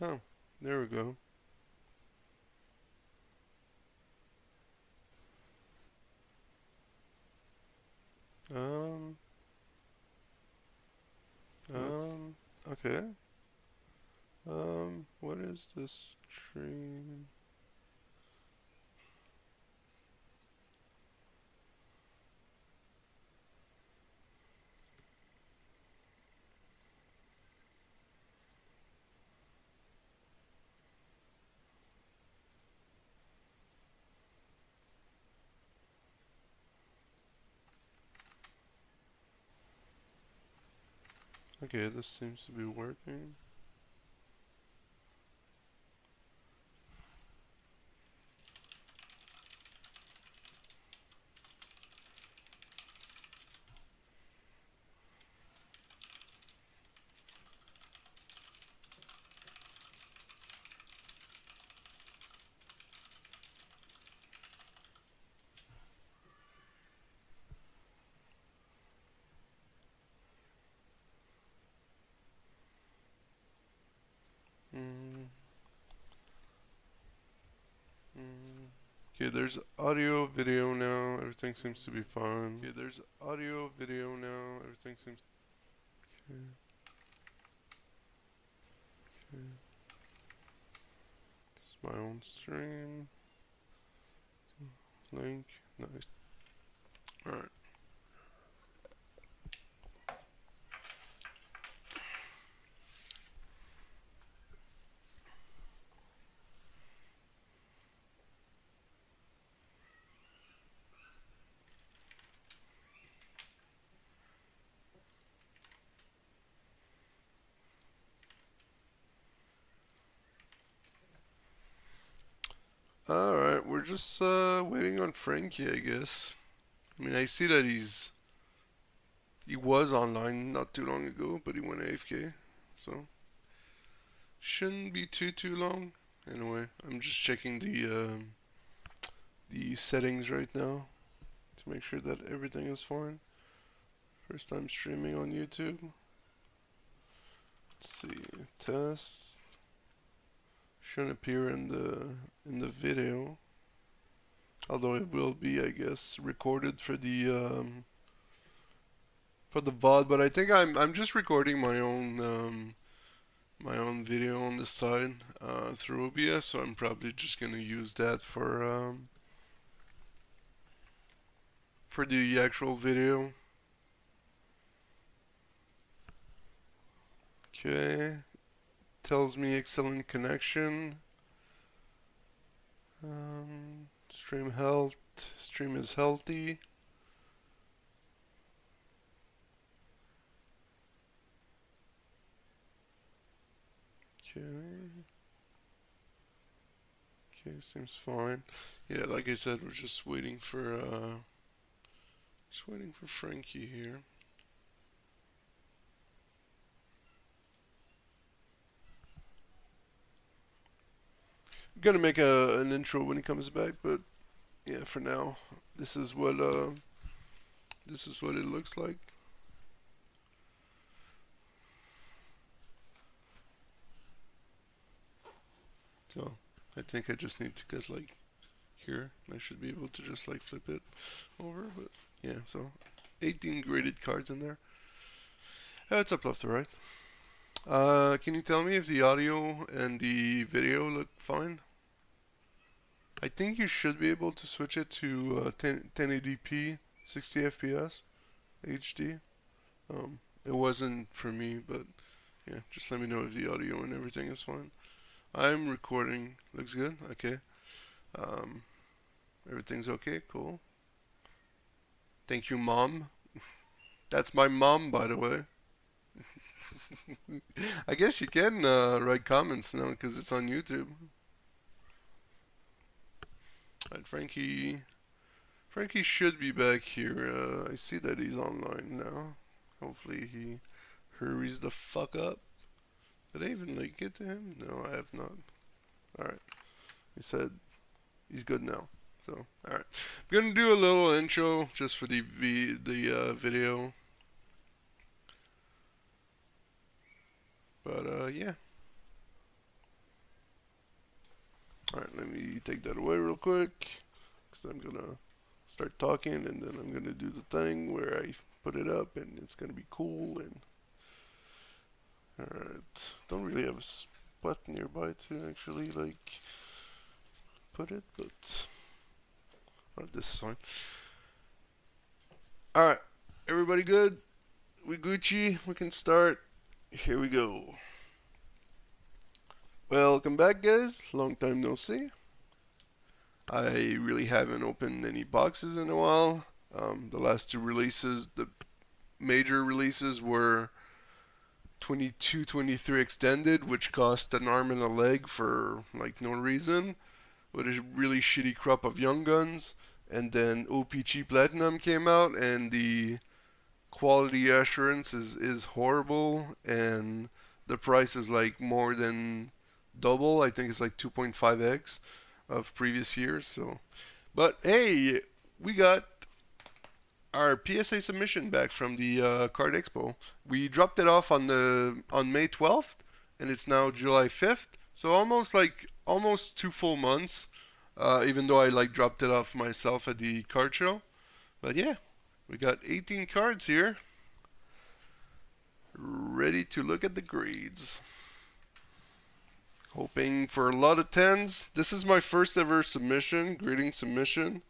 Oh, there we go. Um, okay. What is this stream? Okay, this seems to be working. Mm, mm. Okay, there's audio, video now. Everything seems to be fine. Okay, there's audio, video now. Everything seems. Okay, okay. It's my own stream. Link. Nice. Alright. Alright, we're just waiting on Frankie, I guess. I mean, I see that he was online not too long ago, but he went AFK, so shouldn't be too long. Anyway, I'm just checking the settings right now to make sure that everything is fine. First time streaming on YouTube. Let's see, test. Shouldn't appear in the video, although it will be, I guess, recorded for the VOD. But I think I'm just recording my own video on the side through OBS, so I'm probably just gonna use that for the actual video. Okay, tells me excellent connection. Stream health. Stream is healthy. Okay. Okay, seems fine. Yeah, like I said, we're just waiting for Frankie here. I'm gonna make an intro when he comes back, but yeah, for now, this is what it looks like. So I think I just need to get like here. I should be able to just like flip it over, but yeah. So 18 graded cards in there. It's up left to right. Can you tell me if the audio and the video look fine? I think you should be able to switch it to 1080p, 60 FPS, HD. It wasn't for me, but yeah, just let me know if the audio and everything is fine. I'm recording. Looks good. Okay. Um, everything's okay. Cool. Thank you, Mom. That's my mom, by the way. I guess you can write comments now because it's on YouTube. Alright, Frankie. Frankie should be back here. I see that he's online now. Hopefully he hurries the fuck up. Did I even like get to him? No, I have not. Alright. He said he's good now. So, alright. I'm gonna do a little intro just for the video. But, yeah. Alright, let me take that away real quick, because I'm gonna start talking and then I'm gonna do the thing where I put it up and it's gonna be cool. And alright, don't really have a spot nearby to actually like put it, but this is fine. Alright, everybody good? We Gucci? We can start. Here we go. Welcome back, guys. Long time no see. I really haven't opened any boxes in a while. The last two releases, the major releases, were 22-23 Extended, which cost an arm and a leg for like no reason, with a really shitty crop of Young Guns. And then OPG Platinum came out, and the quality assurance is horrible, and the price is like more than double. I think it's like 2.5x of previous years. So, but hey, we got our PSA submission back from the Card Expo. We dropped it off on May 12th, and it's now July 5th. So almost 2 full months. Even though I like dropped it off myself at the card show. But yeah, we got 18 cards here, ready to look at the grades. Hoping for a lot of 10s. This is my first ever submission, grading submission.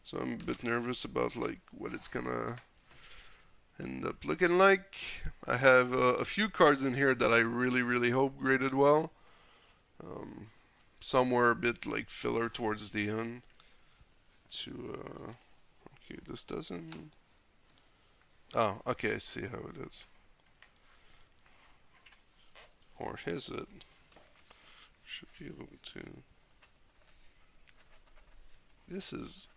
So I'm a bit nervous about like what it's gonna end up looking like. I have a few cards in here that I really hope graded well. Some were a bit like filler towards the end. Okay, this doesn't. Oh, okay, I see how it is. Or is it? Should be able to. This is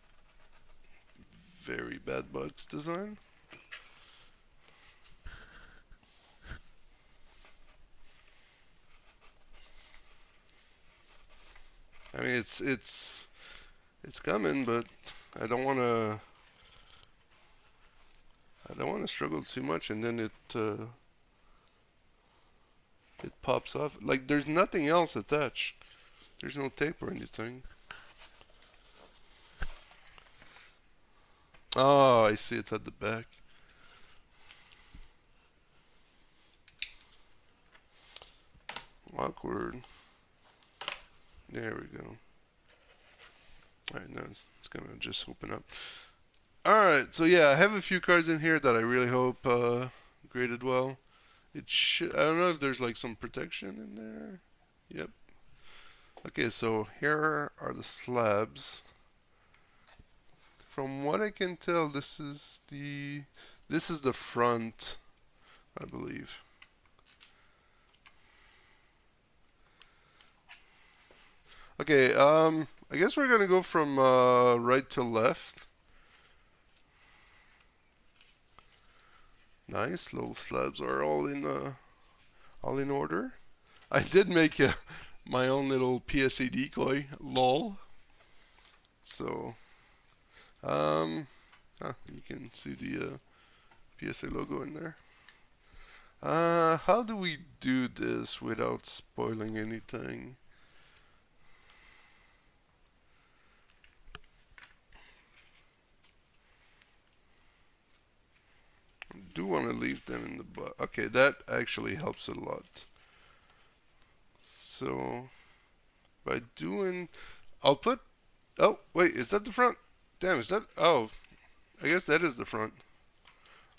very bad box design. I mean, it's coming, but I don't want to struggle too much, and then it pops off. Like there's nothing else attached. There's no tape or anything. Oh, I see. It's at the back. Awkward. There we go. Alright, now it's gonna just open up. Alright, so yeah, I have a few cards in here that I really hope graded well. It should. I don't know if there's like some protection in there. Yep. Okay, so here are the slabs. From what I can tell, this is the front, I believe. Okay, I guess we're gonna go from right to left. Nice, little slabs are all in order. I did make my own little PSA decoy, lol. So, you can see the PSA logo in there. How do we do this without spoiling anything? I do want to leave them in the box. Okay, that actually helps a lot. So, by doing, I'll put, oh, wait, is that the front? Damn, is that, oh, I guess that is the front.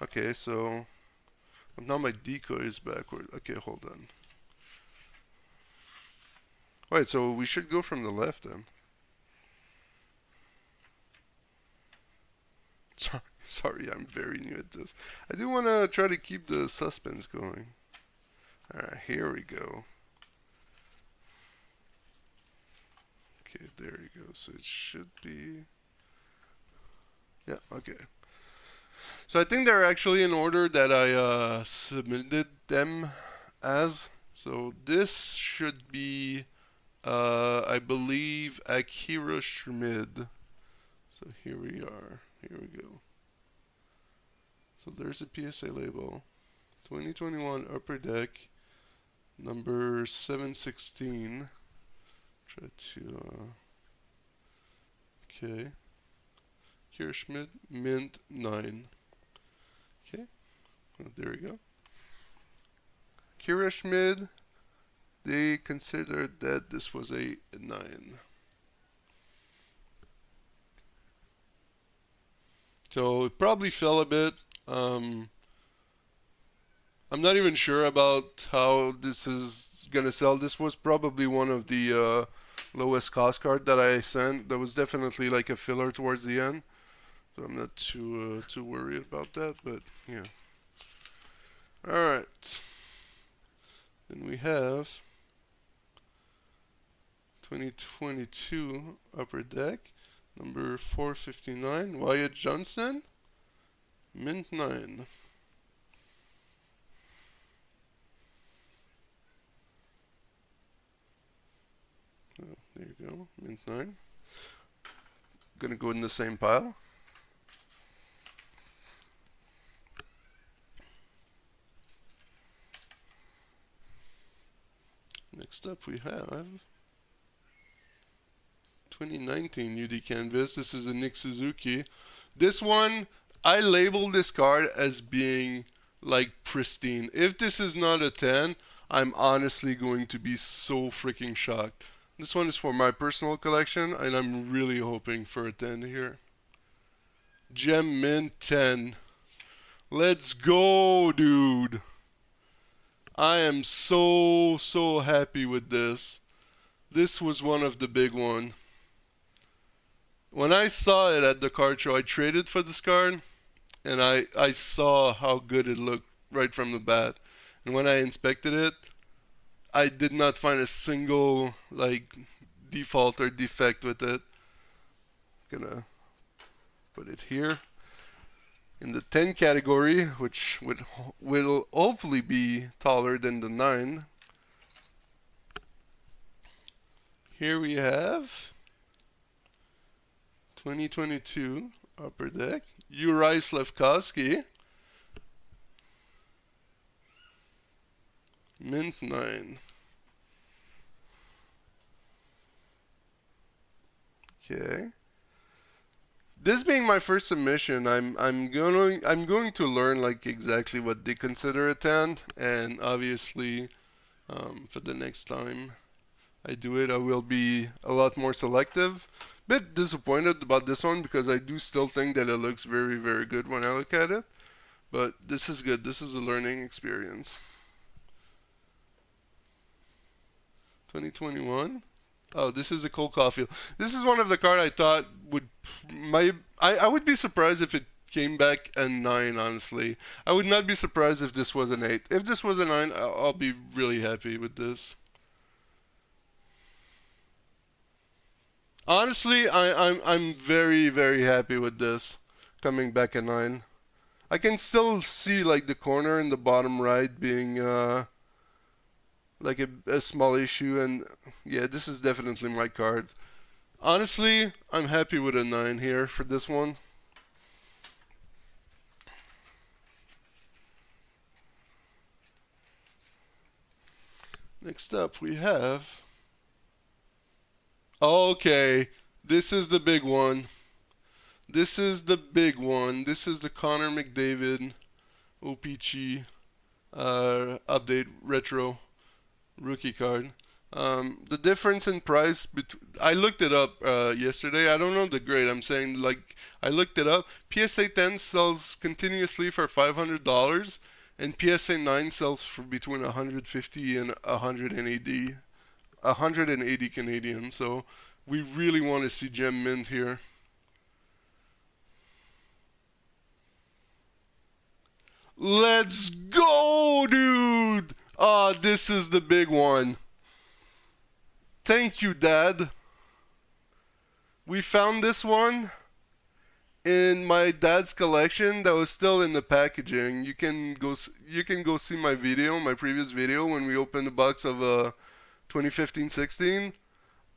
Okay, so, now my decoy is backward. Okay, hold on. Wait, so we should go from the left then. Sorry, I'm very new at this. I do want to try to keep the suspense going. Alright, here we go. Okay, there you go. So it should be... Yeah, okay. So I think they're actually in order that I submitted them as. So this should be, I believe, Akira Schmid. So here we are. Here we go. So there's a PSA label. 2021 Upper Deck, number 716. Try to, okay. Kirschmid, mint 9. Okay, well, there we go. Kirschmid, they considered that this was a 9. So it probably fell a bit. I'm not even sure about how this is gonna sell. This was probably one of the lowest cost card that I sent. That was definitely like a filler towards the end. So I'm not too worried about that, but yeah. Alright. Then we have 2022 Upper Deck, number 459, Wyatt Johnston, mint 9. Oh, there you go, mint 9. Gonna go in the same pile. Next up we have 2019 UD Canvas. This is the Nick Suzuki. This one, I labeled this card as being like pristine. If this is not a 10, I'm honestly going to be so freaking shocked. This one is for my personal collection, and I'm really hoping for a 10 here. Gem Mint 10. Let's go, dude. I am so happy with this. This was one of the big one. When I saw it at the card show, I traded for this card, and I saw how good it looked right from the bat. And when I inspected it, I did not find a single like default or defect with it. Gonna put it here in the 10 category, which will hopefully be taller than the 9. Here we have 2022 Upper Deck, Uri Slafkovsky, mint 9. Okay. This being my first submission, I'm going to learn like exactly what they consider a 10, and obviously for the next time I do it, I will be a lot more selective. Bit disappointed about this one because I do still think that it looks very good when I look at it, but this is good. This is a learning experience. 2021. Oh, this is a Cole Caulfield. This is one of the cards I thought would I would be surprised if it came back a 9, honestly. I would not be surprised if this was an 8. If this was a 9, I'll be really happy with this. Honestly, I'm very happy with this coming back a 9. I can still see like the corner in the bottom right being like a small issue, and yeah, this is definitely my card. Honestly, I'm happy with a 9 here for this one. Next up we have, okay, this is the big one. This is the big one. This is the Connor McDavid OPG update retro rookie card. The difference in price I looked it up yesterday. I don't know the grade. I'm saying like I looked it up. PSA 10 sells continuously for $500, and PSA 9 sells for between 150 and 180 Canadian. So we really want to see Gem Mint here. Let's go, dude! Ah, this is the big one. Thank you, Dad. We found this one in my dad's collection that was still in the packaging. You can go see my video, my previous video when we opened the box of 2015-16.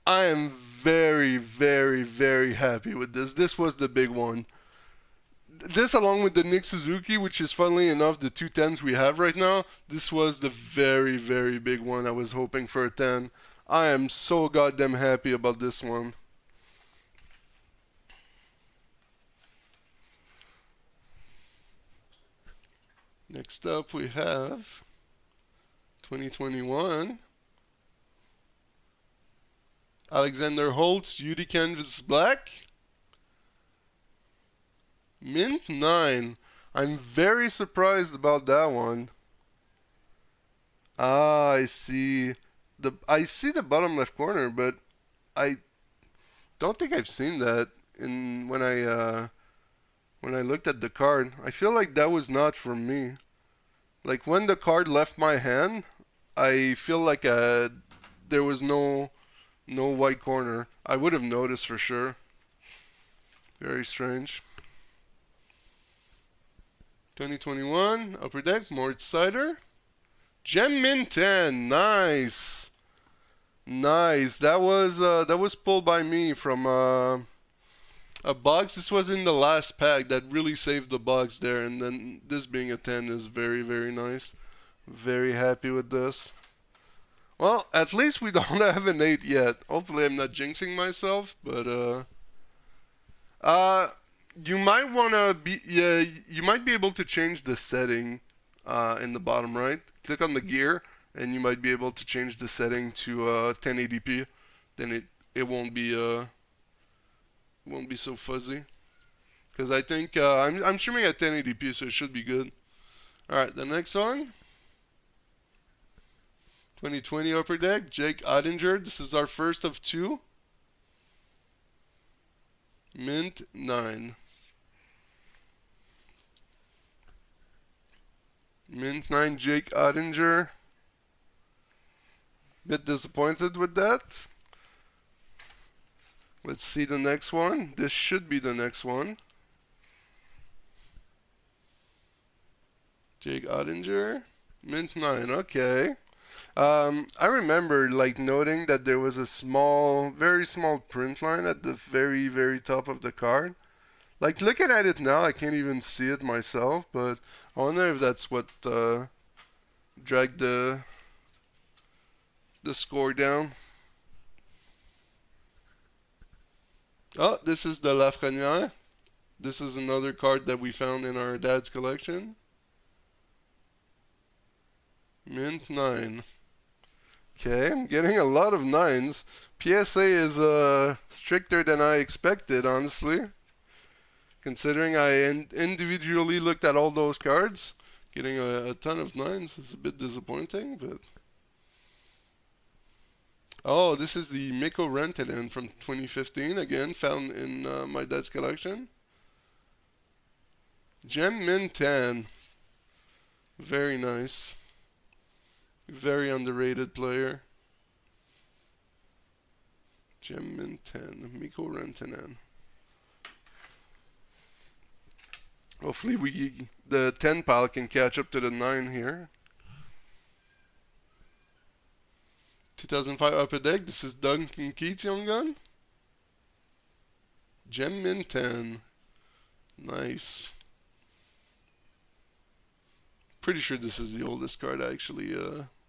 I am very happy with this. This was the big one. This, along with the Nick Suzuki, which is funnily enough the 2 10s we have right now, this was the very big one. I was hoping for a 10. I am so goddamn happy about this one. Next up we have 2021 Alexander Holtz UD Canvas Black. Mint 9. I'm very surprised about that one. Ah, I see. I see the bottom left corner, but I don't think I've seen that when I looked at the card. I feel like that was not from me. Like when the card left my hand, I feel like there was no white corner. I would have noticed for sure. Very strange. 2021 Upper Deck Moritz Sider. Gem Mint 10. Nice. Nice. That was pulled by me from a box. This was in the last pack that really saved the box there, and then this being a 10 is very, very nice. Very happy with this. Well, at least we don't have an 8 yet. Hopefully I'm not jinxing myself, but you might wanna be you might be able to change the setting in the bottom right. Click on the gear and you might be able to change the setting to 1080p. Then it won't be so fuzzy. Because I think I'm streaming at 1080p, so it should be good. All right, the next one. 2020 Upper Deck, Jake Ottinger. This is our first of 2. Mint 9. Mint 9 Jake Ottinger. Bit disappointed with that. Let's see the next one. This should be the next one. Jake Ottinger. Mint 9. Okay. I remember like noting that there was a very small print line at the very, very top of the card. Like looking at it now, I can't even see it myself, but I wonder if that's what dragged the score down. Oh, this is the Lafreniere. This is another card that we found in our dad's collection. Mint 9. Okay, I'm getting a lot of 9s. PSA is stricter than I expected, honestly. Considering I individually looked at all those cards, getting a ton of 9s is a bit disappointing, but... Oh, this is the Mikko Rantanen from 2015, again, found in my dad's collection. Gem Mint 10. Very nice. Very underrated player. Gem Mint 10. Mikko Rantanen. Hopefully the 10 pile can catch up to the 9 here. 2005 Upper Deck. This is Duncan Keats Young Gun. Gem Mint 10. Nice. Pretty sure this is the oldest card I actually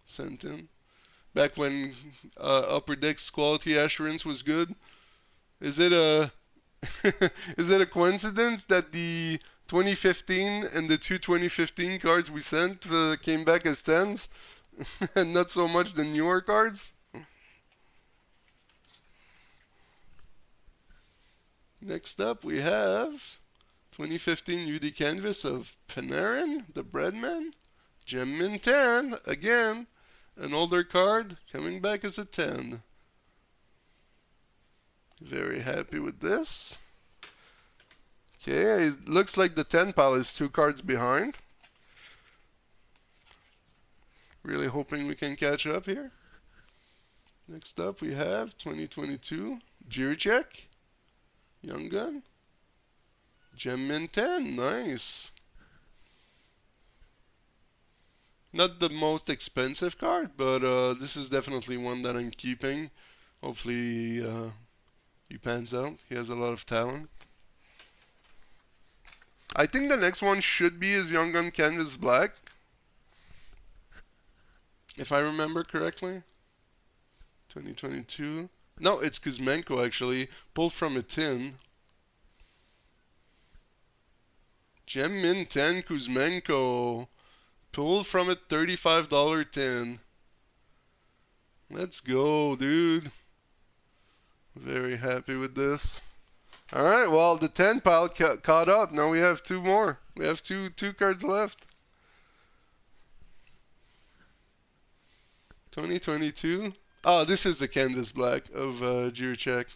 sent in. Back when Upper Deck's quality assurance was good. Is it a is it a coincidence that the 2015 and the 2015 cards we sent came back as 10s? And not so much the newer cards? Next up we have 2015 UD Canvas of Panarin, the Breadman. Gem Mint 10, again, an older card coming back as a 10. Very happy with this. Okay, it looks like the 10 pile is 2 cards behind. Really hoping we can catch up here. Next up we have 2022 Jiricek, Young Gun. Gem Mint 10, nice. Not the most expensive card, but this is definitely one that I'm keeping. Hopefully he pans out. He has a lot of talent. I think the next one should be his Young Gun Canvas Black, if I remember correctly. 2022. No, it's Kuzmenko actually. Pulled from a tin. Gem Min 10 Kuzmenko. Pulled from a $35 tin. Let's go, dude. Very happy with this. Alright, well, the 10 pile caught up. Now we have two more. We have two cards left. 2022. Oh, this is the canvas black of Jirchek.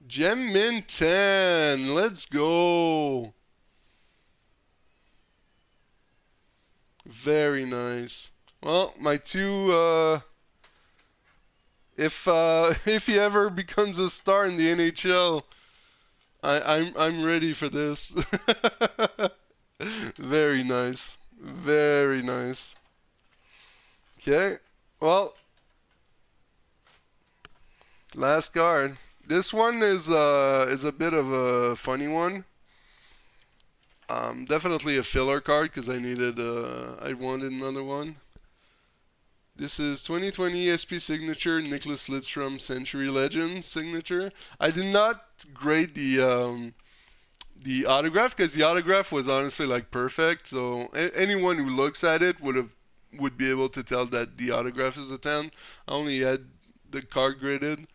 Gem Min 10. Let's go. Very nice. Well, my two if he ever becomes a star in the NHL, I'm ready for this. Very nice. Very nice. Okay. Well, last card. This one is a bit of a funny one. Definitely a filler card because I wanted another one. This is 2020 SP signature, Nicholas Lidstrom Century Legend signature. I did not grade the autograph because the autograph was honestly like perfect. So anyone who looks at it would be able to tell that the autograph is a 10. I only had the card graded,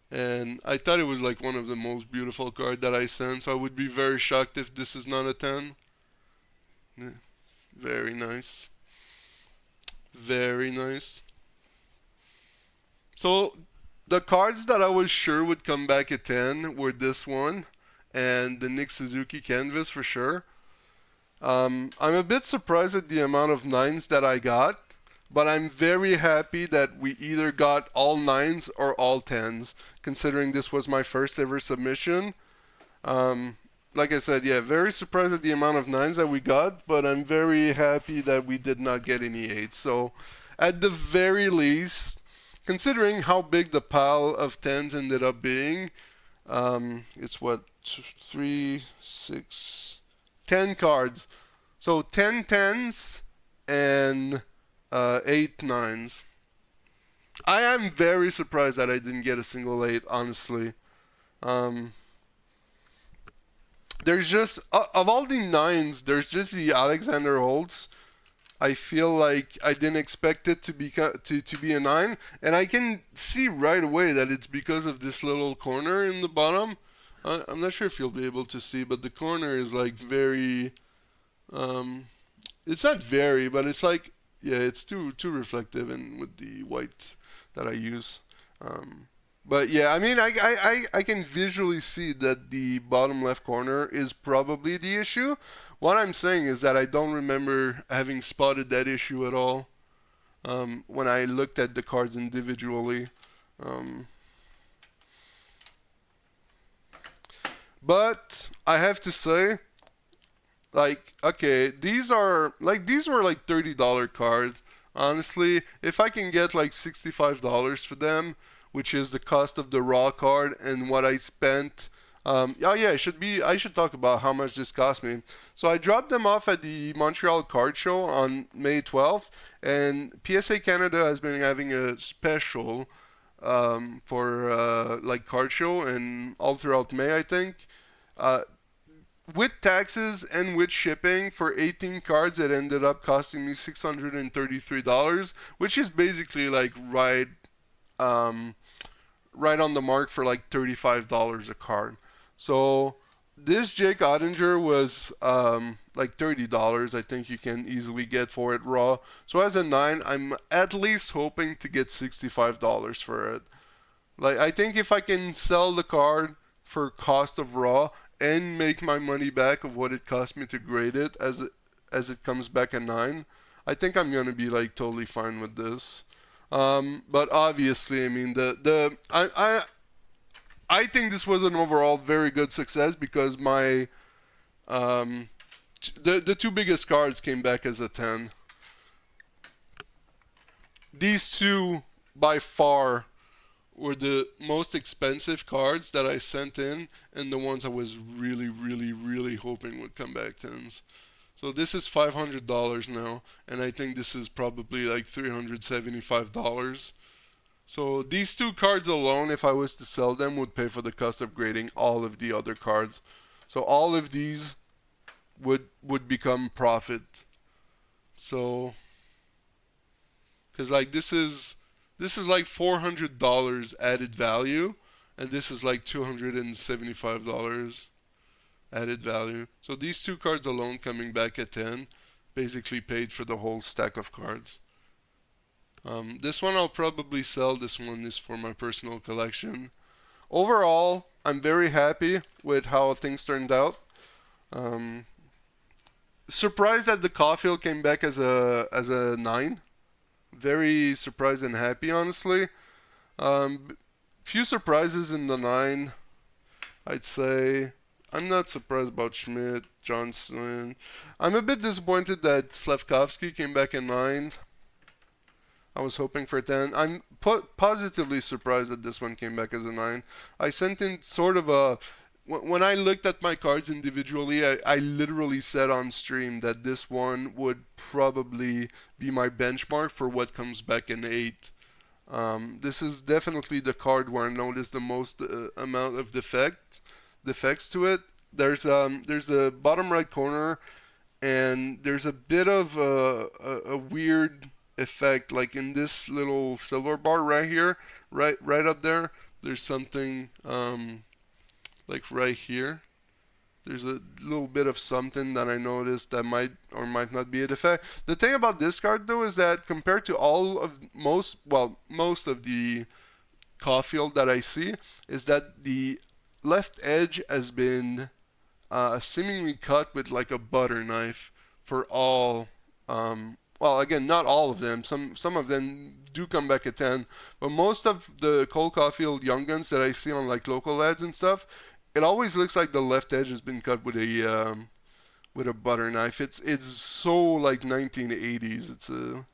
and I thought it was like one of the most beautiful cards that I sent. So I would be very shocked if this is not a 10. Yeah. Very nice. Very nice. So the cards that I was sure would come back at 10 were this one and the Nick Suzuki canvas for sure. I'm a bit surprised at the amount of 9s that I got, but I'm very happy that we either got all 9s or all 10s, considering this was my first ever submission. Like I said, yeah, very surprised at the amount of 9s that we got, but I'm very happy that we did not get any 8s. So, at the very least, considering how big the pile of 10s ended up being, it's what, 3, 6, 10 cards. So, 10 10s and 8 9s. I am very surprised that I didn't get a single 8, honestly. There's just, of all the 9s, there's just the Alexander Holtz. I feel like I didn't expect it to be a 9. And I can see right away that it's because of this little corner in the bottom. I'm not sure if you'll be able to see, but the corner is like very, it's not very, but it's like, yeah, it's too reflective and with the white that I use. But yeah, I mean, I can visually see that the bottom left corner is probably the issue. What I'm saying is that I don't remember having spotted that issue at all when I looked at the cards individually. But I have to say, like, okay, these were like $30 cards. Honestly, if I can get like $65 for them, which is the cost of the raw card and what I spent. Oh yeah, I should talk about how much this cost me. So I dropped them off at the Montreal Card Show on May 12th, and PSA Canada has been having a special for like card show and all throughout May, I think. With taxes and with shipping, for 18 cards, it ended up costing me $633, which is basically like right on the mark for like $35 a card. So this Jake Ottinger was like $30. I think you can easily get for it raw. So as a 9, I'm at least hoping to get $65 for it. Like, I think if I can sell the card for cost of raw and make my money back of what it cost me to grade it as it comes back a 9, I think I'm gonna be like totally fine with this. But obviously, I mean, I think this was an overall very good success because my the two biggest cards came back as a 10. These two by far were the most expensive cards that I sent in, and the ones I was really hoping would come back 10s. So this is $500 now, and I think this is probably like $375. So these two cards alone, if I was to sell them, would pay for the cost of grading all of the other cards. So all of these would become profit. So, because like this is like $400 added value, and this is like $275 added value. So these two cards alone coming back at 10 basically paid for the whole stack of cards. This one I'll probably sell. This one is for my personal collection. Overall, I'm very happy with how things turned out. Surprised that the Caulfield came back as a 9. Very surprised and happy, honestly. Few surprises in the 9. I'd say I'm not surprised about Schmidt, Johnson. I'm a bit disappointed that Slavkovsky came back at 9. I was hoping for 10. I'm positively surprised that this one came back as a 9. I sent in sort of a... When I looked at my cards individually, I literally said on stream that this one would probably be my benchmark for what comes back in 8. This is definitely the card where I noticed the most amount of defects to it. There's the bottom right corner, and there's a bit of a weird effect, like in this little silver bar right here, right up there. There's something like right here. There's a little bit of something that I noticed that might or might not be a defect. The thing about this card though is that compared to most of the Caulfield that I see, is that the left edge has been seemingly cut with like a butter knife for all. Well, again, not all of them. Some of them do come back at 10, but most of the Cole Caulfield Young Guns that I see on like local ads and stuff, it always looks like the left edge has been cut with a butter knife. It's so like 1980s. It's a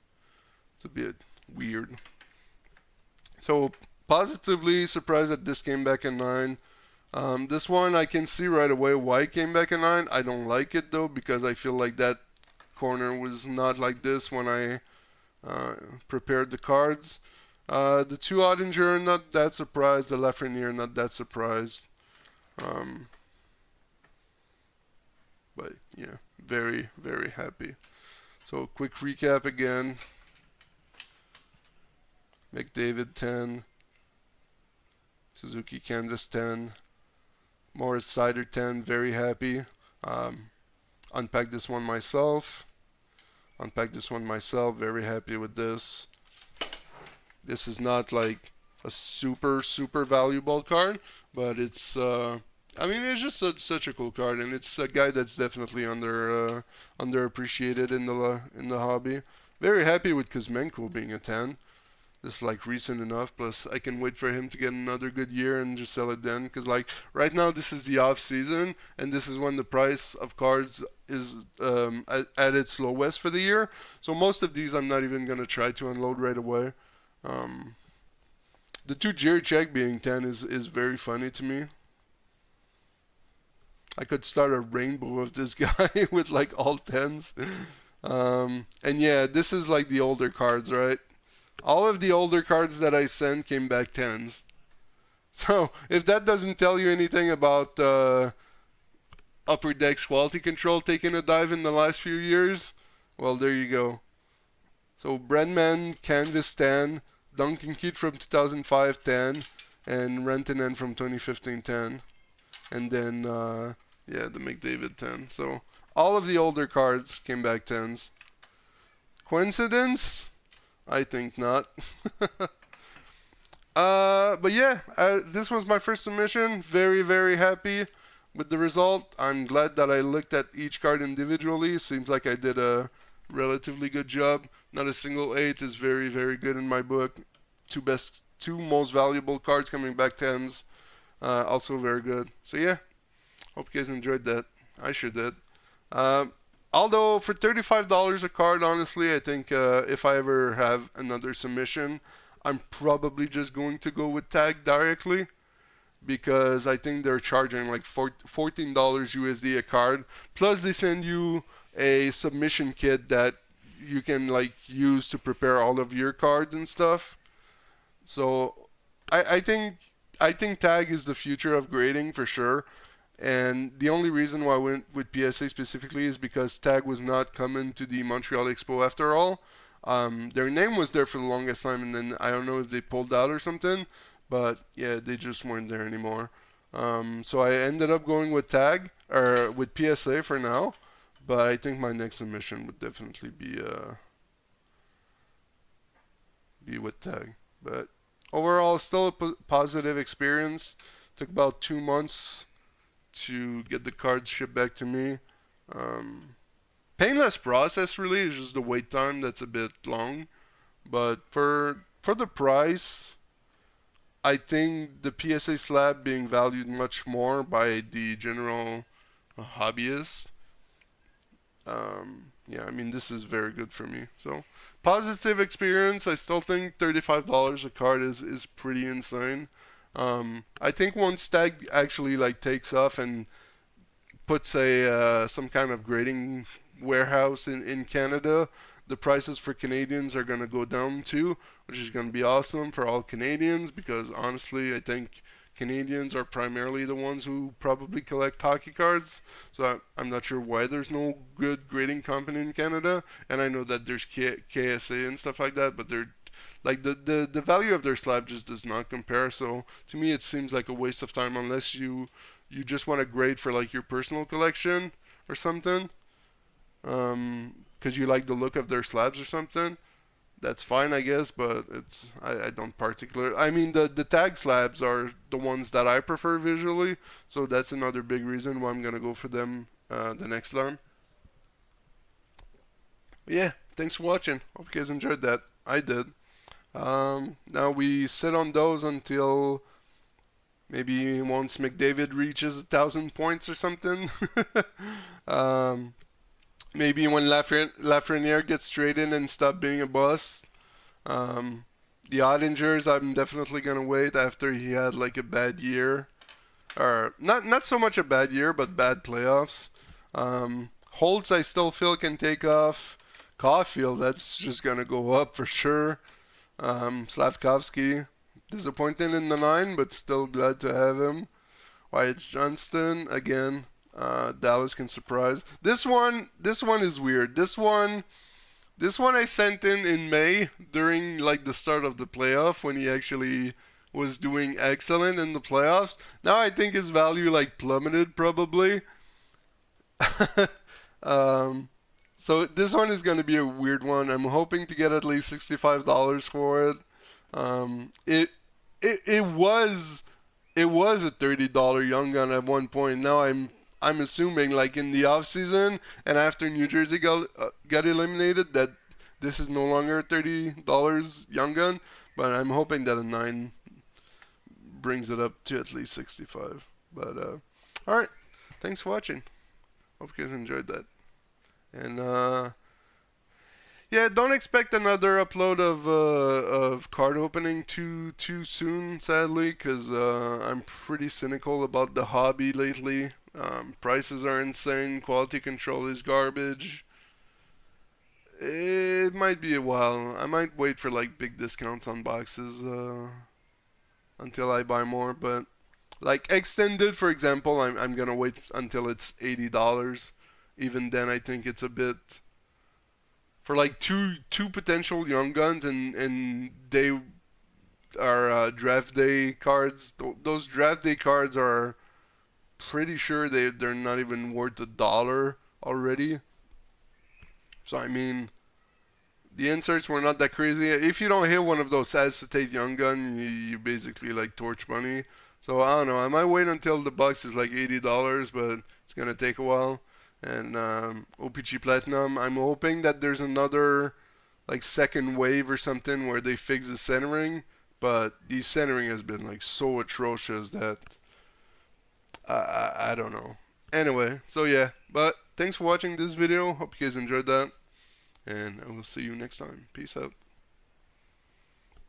bit weird. So positively surprised that this came back at 9. This one I can see right away why it came back at 9. I don't like it though because I feel like that corner was not like this when I prepared the cards. The 2 Ottinger, not that surprised. The Lafreniere, not that surprised. But yeah, very, very happy. So quick recap again. McDavid 10. Suzuki Canvas 10. Morris Sider 10, very happy. Unpacked this one myself. Very happy with this. This is not like a super valuable card, but it's I mean it's just such a cool card, and it's a guy that's definitely underappreciated in the hobby. Very happy with Kuzmenko being a 10. This is like recent enough, plus I can wait for him to get another good year and just sell it then, because like right now this is the off season, and this is when the price of cards is at its lowest for the year. So most of these I'm not even going to try to unload right away. The 2 Jerry Check being 10 is very funny to me. I could start a rainbow of this guy with like all 10s. And yeah, this is like the older cards, right? All of the older cards that I sent came back 10s. So if that doesn't tell you anything about Upper Deck's quality control taking a dive in the last few years, well, there you go. So Bredman, Canvas 10, Duncan Keith from 2005 10, and Rantanen from 2015 10. And then, yeah, the McDavid 10. So all of the older cards came back 10s. Coincidence? I think not. But yeah, this was my first submission. Very, very happy with the result. I'm glad that I looked at each card individually. Seems like I did a relatively good job. Not a single 8 is very, very good in my book. Two most valuable cards coming back 10s. Also very good. So yeah, hope you guys enjoyed that. I sure did. Although for $35 a card, honestly, I think if I ever have another submission, I'm probably just going to go with tag directly, because I think they're charging like $14 USD a card. Plus they send you a submission kit that you can like use to prepare all of your cards and stuff. So I think tag is the future of grading for sure. And the only reason why I went with PSA specifically is because tag was not coming to the Montreal Expo after all. Their name was there for the longest time, and then I don't know if they pulled out or something, but yeah, they just weren't there anymore. So I ended up going with tag or with PSA for now, but I think my next submission would definitely be with tag. But overall, still a positive experience. Took about 2 months to get the cards shipped back to me. Painless process really, is just the wait time that's a bit long. But for the price, I think the PSA slab being valued much more by the general hobbyist. Yeah, I mean, this is very good for me. So, positive experience. I still think $35 a card is pretty insane. I think once tag actually like takes off and puts a some kind of grading warehouse in Canada, the prices for Canadians are going to go down too, which is going to be awesome for all Canadians, because honestly I think Canadians are primarily the ones who probably collect hockey cards. So I'm not sure why there's no good grading company in Canada, and I know that there's KSA and stuff like that, but they're like the value of their slab just does not compare. So to me it seems like a waste of time unless you just want to grade for like your personal collection or something, because you like the look of their slabs or something. That's fine, I guess, but I don't particularly. I mean, the tag slabs are the ones that I prefer visually, so that's another big reason why I'm gonna go for them the next time. But yeah, thanks for watching. Hope you guys enjoyed that. I did. Now we sit on those until maybe once McDavid reaches 1,000 points or something. Maybe when Lafreniere gets straight in and stop being a bust. The Ottingers, I'm definitely gonna wait after he had like a bad year, or not so much a bad year, but bad playoffs. Holtz, I still feel can take off. Caulfield, that's just gonna go up for sure. Slavkovsky, disappointing in the 9, but still glad to have him. Wyatt Johnston, again, Dallas can surprise. This one is weird. This one I sent in May during like the start of the playoff when he actually was doing excellent in the playoffs. Now I think his value like plummeted probably. So this one is going to be a weird one. I'm hoping to get at least $65 for it. It was a $30 Young Gun at one point. Now I'm assuming like in the off season and after New Jersey got eliminated that this is no longer a $30 Young Gun. But I'm hoping that a 9 brings it up to at least 65. But all right, thanks for watching. Hope you guys enjoyed that. And yeah, don't expect another upload of card opening too soon, sadly, because I'm pretty cynical about the hobby lately. Prices are insane. Quality control is garbage. It might be a while. I might wait for like big discounts on boxes until I buy more. But like extended, for example, I'm gonna wait until it's $80. Even then, I think it's a bit for like two potential Young Guns, and they are draft day cards. Those draft day cards are pretty sure they're not even worth $1 already. So I mean, the inserts were not that crazy. If you don't hit one of those acetate Young Gun, you basically like torch money. So I don't know. I might wait until the box is like $80, but it's gonna take a while. And OPG Platinum, I'm hoping that there's another like second wave or something where they fix the centering, but the centering has been like so atrocious that I don't know. Anyway, so yeah, but thanks for watching this video. Hope you guys enjoyed that, and I will see you next time. Peace out.